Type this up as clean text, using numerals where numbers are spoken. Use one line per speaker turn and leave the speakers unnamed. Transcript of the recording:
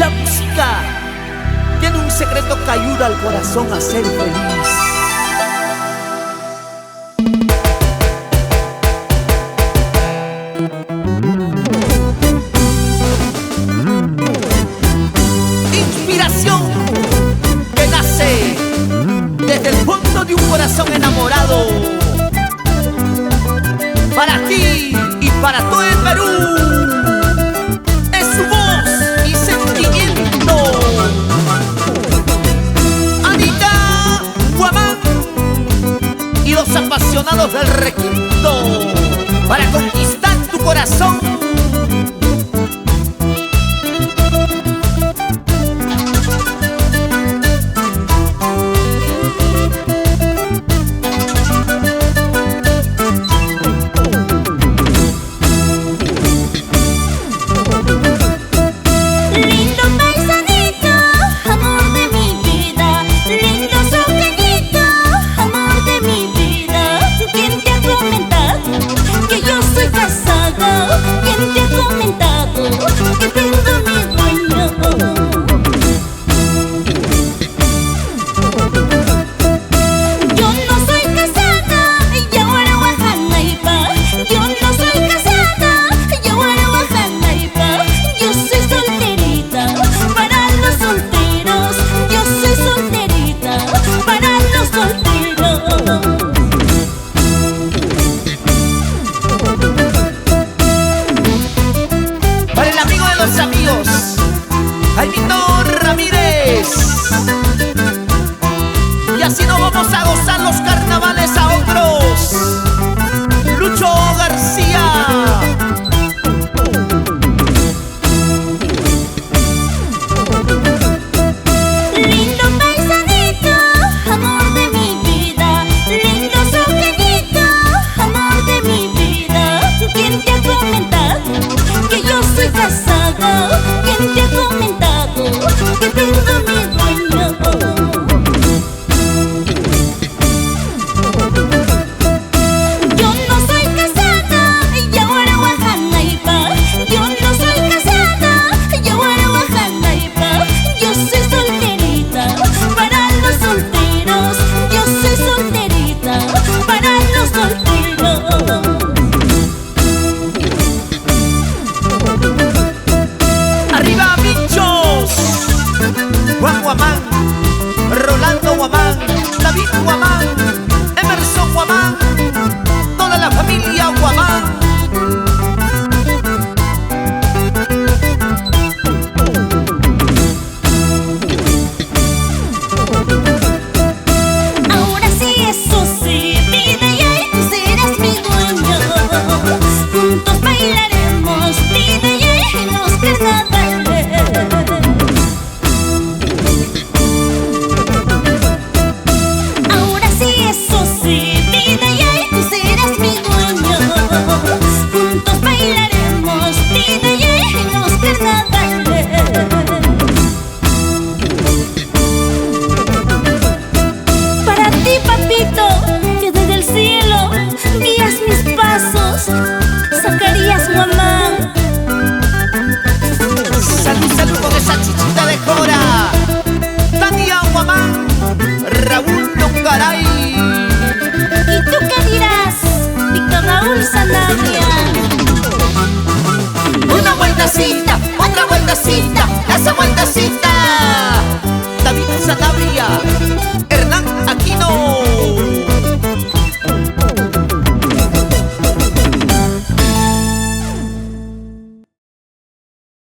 La música tiene un secreto que ayuda al corazón a ser feliz. Inspiración que nace desde el fondo de un corazón enamorado. Para ti y para todo el Perú. Es su voz y sentimiento. Anita Guamán y los apasionados del requinto para conquistar tu corazón.
¿Quién te ha comentado que tengo mi dueño? Yo no soy casada y ahora bajana y va. Yo no soy casada y ahora bajana y va. Yo soy solterita para los solteros. Yo soy solterita para los solteros.
Amigos, Jaimito Ramírez. Y así nos vamos a gozar los carnavales a otros. Lucho García.
Lindo paisanito, amor de mi vida. Lindo soqueñito, amor de mi vida. ¿Quién te ha comentado que yo soy casada? ¿Quién te ha comentado que tengo mi dueño? Yo no soy casada y ahora bajana y va. Yo no soy casada y ahora bajana y va. Yo soy solterita para los solteros. Yo soy solterita para los solteros.
Arriba Bichos, Juan Guamán, Rolando Guamán, David Guamán, Emerson Guamán, toda la familia Guamán.
Ahora sí, eso sí, vida y ahí tú serás mi dueño. Juntos bailaremos, vida y ahí los carnavales. Ahora sí, eso sí, vida y ahí tú serás mi dueño. Juntos bailaremos, vida y ahí los carnavales. Para ti, papito, que desde el cielo guías mis pasos, Zacarías Guamán.
Salud, salud con esa chichita de Cora. Tania Guamán, Raúl Longaray.
¿Y tú qué dirás, Víctor Raúl Sanabria?
Una vuelta así.